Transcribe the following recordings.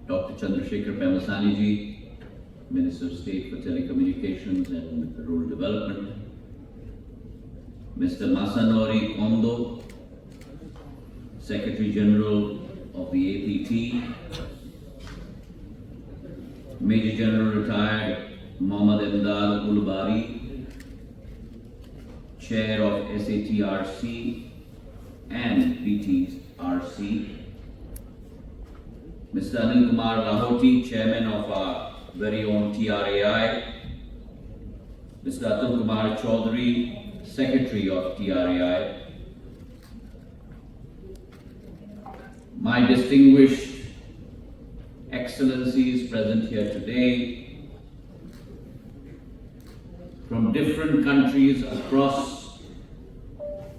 Dr. Chandrasekhar Pemasani ji, Minister of State for Telecommunications and Rural Development, Mr. Masanori Kondo, Secretary General of the APT, Major General Retired Mohammad Emdad Ulubari, Chair of SATRC and PTRC, Mr. Anil Kumar Lahoti, Chairman of our very own TRAI, Mr. Atul Kumar Chaudhary, Secretary of TRAI, my distinguished Excellencies present here today from different countries across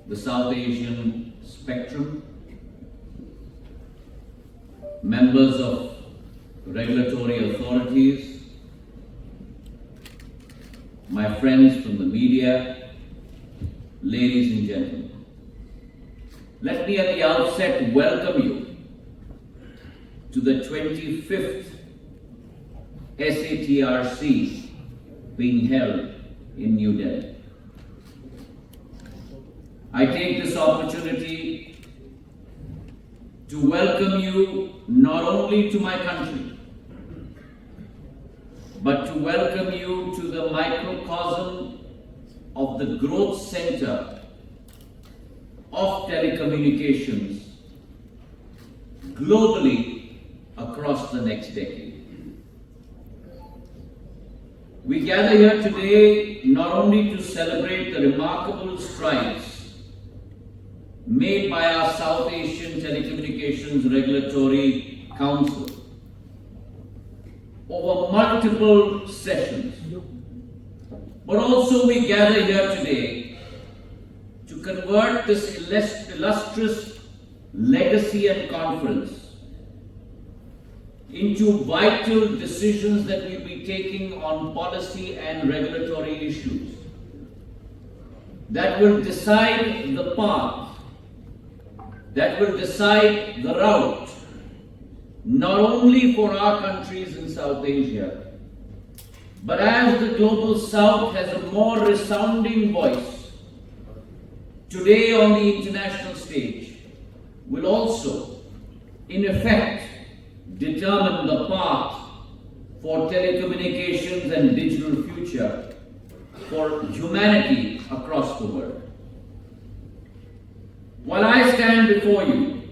the South Asian spectrum, members of regulatory authorities, my friends from the media, ladies and gentlemen. Let me at the outset welcome you to the 25th SATRC being held in New Delhi. I take this opportunity to welcome you not only to my country, but to welcome you to the microcosm of the growth center of telecommunications globally across the next decade. We gather here today not only to celebrate the remarkable strides made by our South Asian Telecommunications Regulatory Council over multiple sessions, but also we gather here today to convert this illustrious legacy and conference into vital decisions that we'll be taking on policy and regulatory issues that will decide the path, that will decide the route, not only for our countries in South Asia, but as the Global South has a more resounding voice today on the international stage, will also, in effect, determine the path for telecommunications and digital future for humanity across the world. While I stand before you,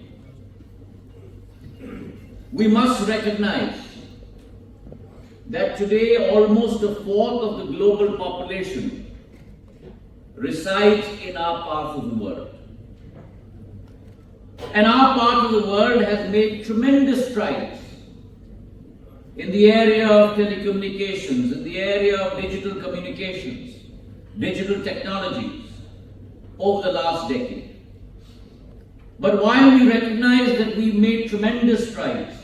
we must recognize that today almost a fourth of the global population resides in our part of the world. And our part of the world has made tremendous strides in the area of telecommunications, in the area of digital communications, digital technologies over the last decade. But while we recognize that we've made tremendous strides,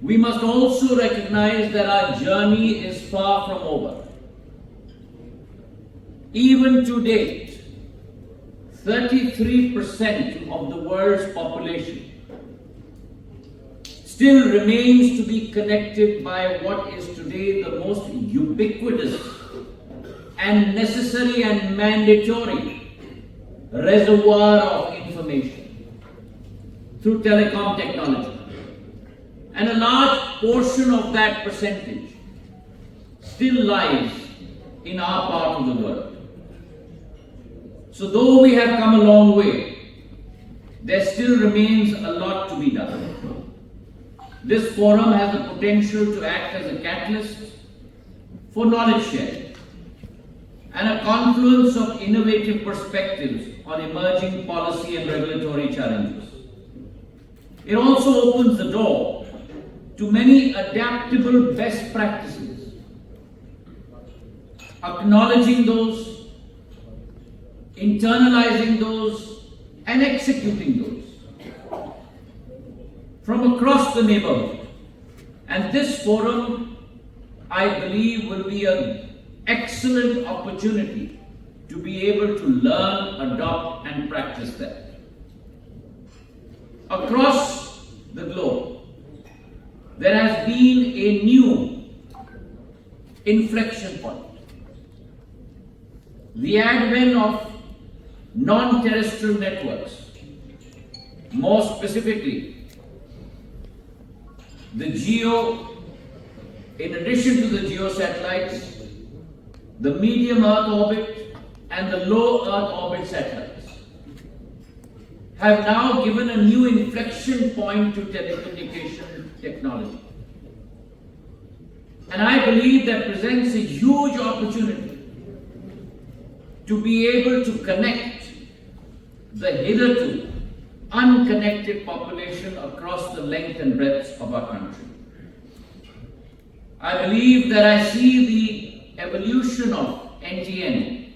we must also recognize that our journey is far from over. Even to date, 33% of the world's population still remains to be connected by what is today the most ubiquitous and necessary and mandatory reservoir of information through telecom technology. And a large portion of that percentage still lies in our part of the world. So though we have come a long way, there still remains a lot to be done. This forum has the potential to act as a catalyst for knowledge sharing and a confluence of innovative perspectives on emerging policy and regulatory challenges. It also opens the door to many adaptable best practices, acknowledging those, internalizing those, and executing those from across the neighborhood. And this forum, I believe, will be an excellent opportunity to be able to learn, adopt, and practice that. Across the globe, there has been a new inflection point. The advent of non-terrestrial networks, more specifically, the GEO, in addition to the GEO satellites, the medium Earth orbit and the low Earth orbit satellites, have now given a new inflection point to telecommunication technology. And I believe that presents a huge opportunity to be able to connect the hitherto unconnected population across the length and breadth of our country. I believe that I see the evolution of NTN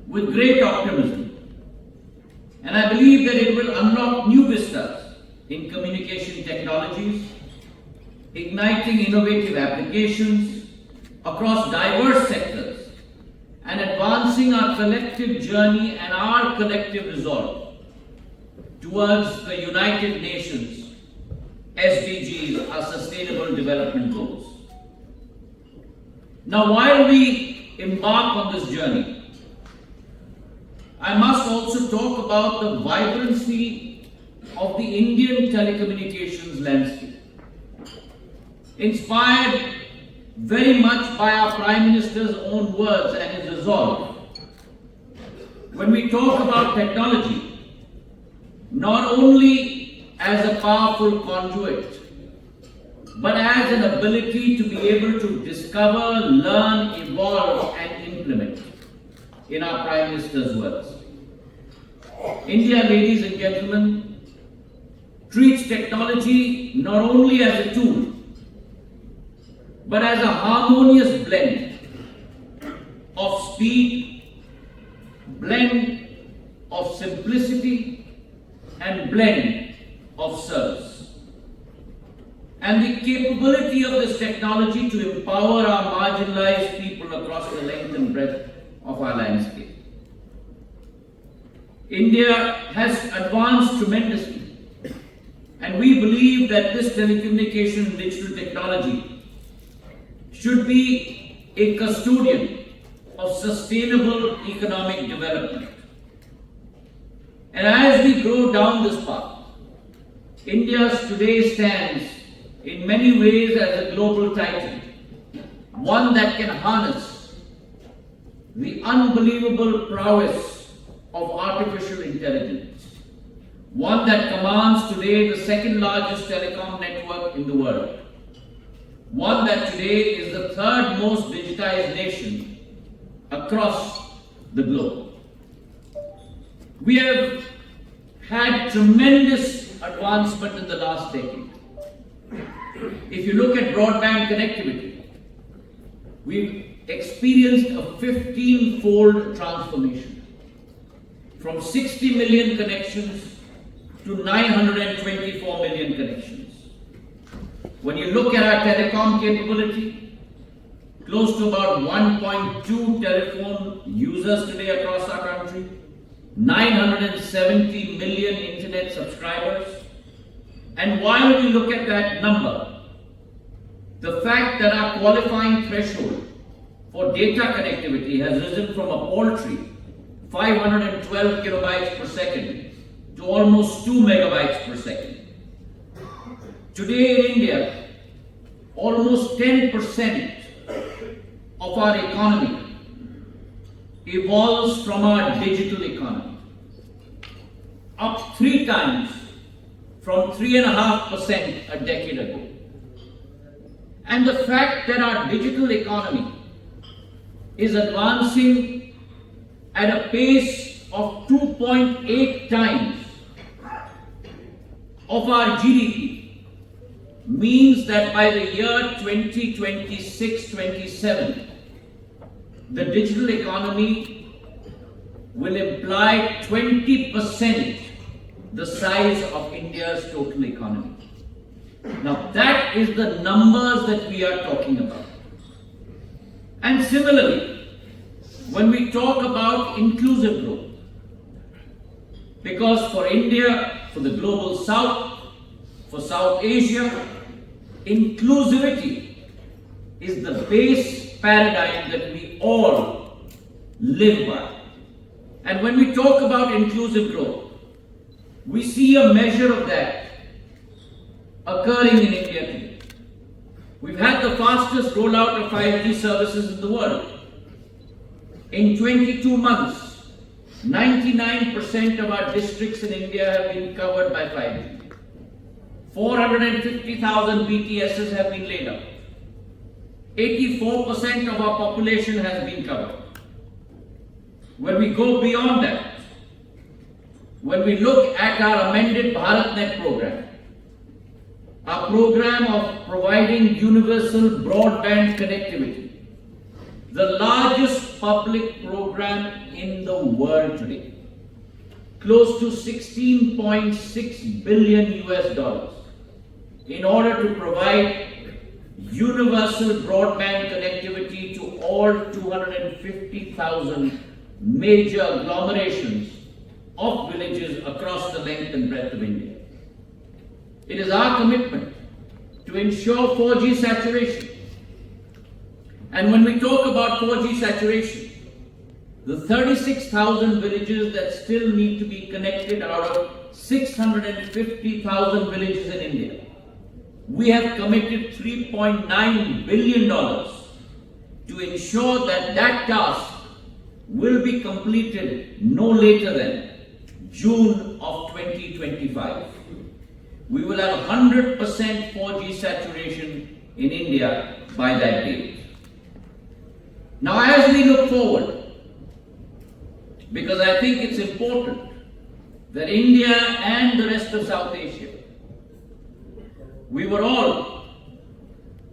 with great optimism. And I believe that it will unlock new vistas in communication technologies, igniting innovative applications across diverse sectors, and advancing our collective journey and our collective resolve towards the United Nations SDGs, our Sustainable Development Goals. Now, while we embark on this journey, I must also talk about the vibrancy of the Indian telecommunications landscape, inspired very much by our Prime Minister's own words and his resolve. When we talk about technology, not only as a powerful conduit, but as an ability to be able to discover, learn, evolve, and implement, in our Prime Minister's words. India, ladies and gentlemen, treats technology not only as a tool, but as a harmonious blend of speed, blend of simplicity, and blend of service. And the capability of this technology to empower our marginalized people across the length and breadth of our landscape. India has advanced tremendously, and we believe that this telecommunication and digital technology should be a custodian of sustainable economic development. And as we grow down this path, India today stands in many ways as a global titan, one that can harness the unbelievable prowess of artificial intelligence, one that commands today the second largest telecom network in the world, one that today is the third most digitized nation across the globe. We have had tremendous advancement in the last decade. If you look at broadband connectivity, we've experienced a 15-fold transformation from 60 million connections to 924 million connections. When you look at our telecom capability, close to about 1.2 telephone users today across our country, 970 million internet subscribers. And while we look at that number, the fact that our qualifying threshold for data connectivity has risen from a paltry 512 kilobytes per second to almost 2 megabytes per second. Today in India, almost 10% of our economy evolves from our digital economy, up 3 times from 3.5% a decade ago. And the fact that our digital economy is advancing at a pace of 2.8 times of our GDP means that by the year 2026-27, the digital economy will imply 20% the size of India's total economy. Now that is the numbers that we are talking about. And similarly, when we talk about inclusive growth, because for India, for the global South, for South Asia, Inclusivity is the base paradigm that we all live by. And when we talk about inclusive growth, we see a measure of that occurring in India today. We've had the fastest rollout of 5G services in the world. In 22 months, 99% of our districts in India have been covered by 5G. 450,000 BTSs have been laid out. 84% of our population has been covered. When we go beyond that, when we look at our amended BharatNet program, our program of providing universal broadband connectivity, the largest public program in the world today, close to 16.6 billion US dollars, in order to provide universal broadband connectivity to all 250,000 major agglomerations of villages across the length and breadth of India. It is our commitment to ensure 4G saturation. And when we talk about 4G saturation, the 36,000 villages that still need to be connected out of 650,000 villages in India, we have committed $3.9 billion to ensure that that task will be completed no later than June of 2025. We will have 100% 4G saturation in India by that date. Now, as we look forward, because I think it's important that India and the rest of South Asia, we were all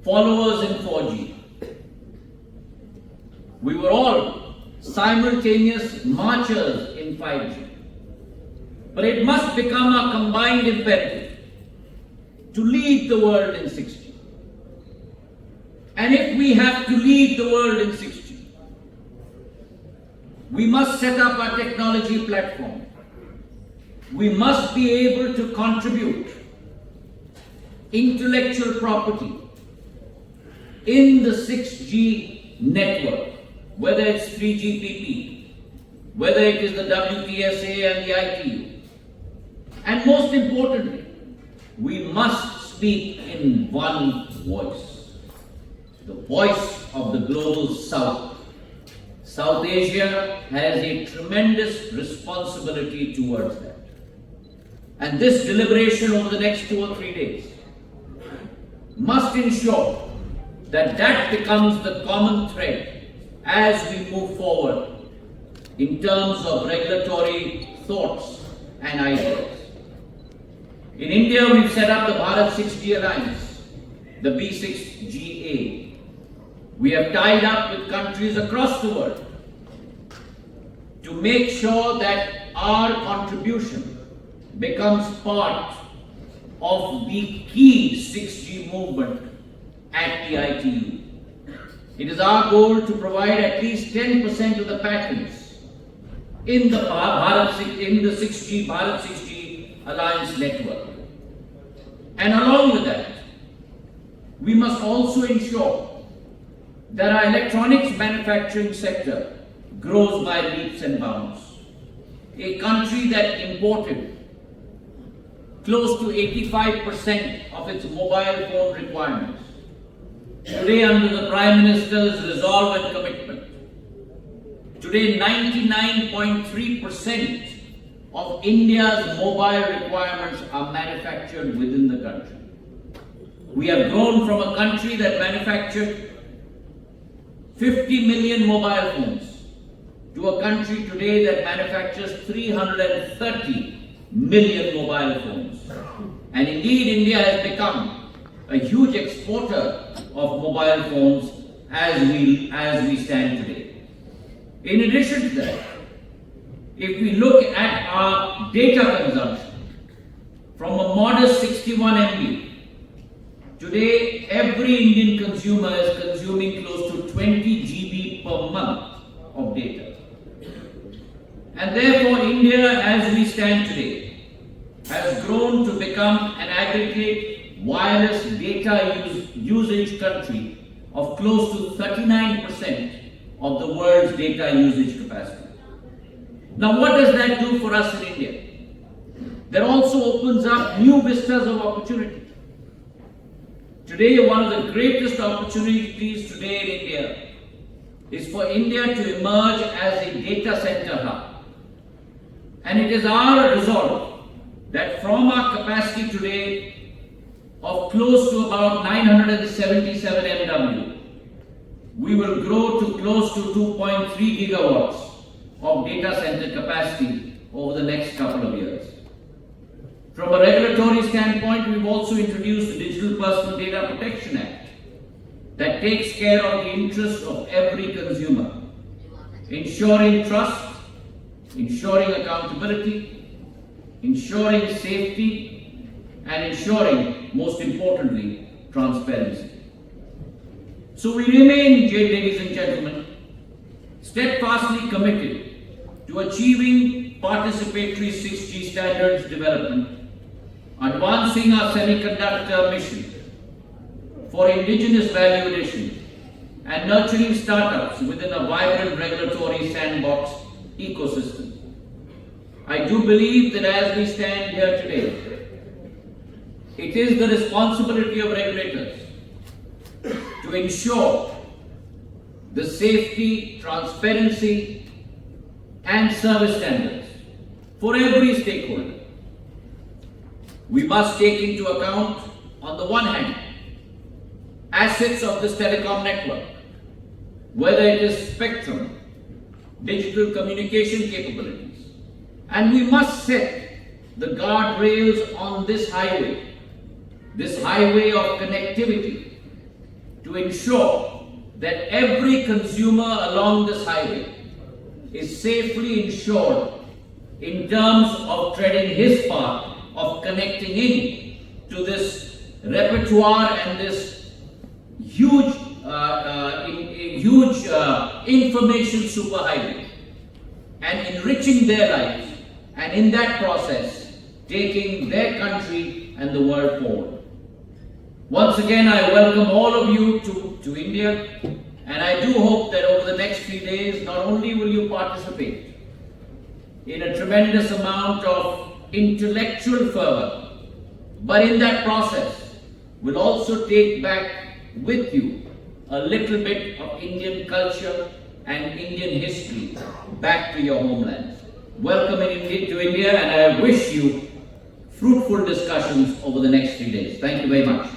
followers in 4G. We were all simultaneous marchers in 5G. But it must become a combined imperative to lead the world in 6G. And if we have to lead the world in 6G, we must set up our technology platform. We must be able to contribute intellectual property in the 6G network, whether it's 3GPP, whether it is the WTSA and the ITU. And most importantly, we must speak in one voice, the voice of the global South. South Asia has a tremendous responsibility towards that. And this deliberation over the next 2 or 3 days must ensure that that becomes the common thread as we move forward in terms of regulatory thoughts and ideas. In India, we've set up the Bharat 6G Alliance, the B6GA. We have tied up with countries across the world to make sure that our contribution becomes part of the key 6G movement at the ITU. It is our goal to provide at least 10% of the patents in the Bharat 6G Alliance network. And along with that, we must also ensure that our electronics manufacturing sector grows by leaps and bounds. A country that imported close to 85% of its mobile phone requirements, today under the Prime Minister's resolve and commitment, today 99.3% of India's mobile requirements are manufactured within the country. We have grown from a country that manufactured 50 million mobile phones to a country today that manufactures 330 million mobile phones. And indeed, India has become a huge exporter of mobile phones as we stand today. In addition to that, if we look at our data consumption, from a modest 61 MB, today every Indian consumer is consuming close to 20 GB per month of data. And therefore, India, as we stand today, has grown to become an aggregate wireless data usage country of close to 39% of the world's data usage capacity. Now, what does that do for us in India? That also opens up new vistas of opportunity. Today, one of the greatest opportunities today in India is for India to emerge as a data center hub. And it is our resolve that from our capacity today of close to about 977 MW, we will grow to close to 2.3 gigawatts of data center capacity over the next couple of years. From a regulatory standpoint, we've also introduced the Digital Personal Data Protection Act that takes care of the interests of every consumer, ensuring trust, ensuring accountability, ensuring safety, and ensuring, most importantly, transparency. So we remain, ladies and gentlemen, steadfastly committed to achieving participatory 6G standards development, advancing our semiconductor mission for indigenous value addition, and nurturing startups within a vibrant regulatory sandbox ecosystem. I do believe that as we stand here today, it is the responsibility of regulators to ensure the safety, transparency, and service standards for every stakeholder. We must take into account, on the one hand, assets of this telecom network, whether it is spectrum, digital communication capabilities, and we must set the guardrails on this highway of connectivity, to ensure that every consumer along this highway is safely insured in terms of treading his path of connecting in to this repertoire and this huge information superhighway, and enriching their lives, and in that process taking their country and the world forward. Once again, I welcome all of you to India, and I do hope that over the next few days, not only will you participate in a tremendous amount of intellectual fervor, but in that process will also take back with you a little bit of Indian culture and Indian history back to your homelands. Welcome to India, and I wish you fruitful discussions over the next 3 days. Thank you very much.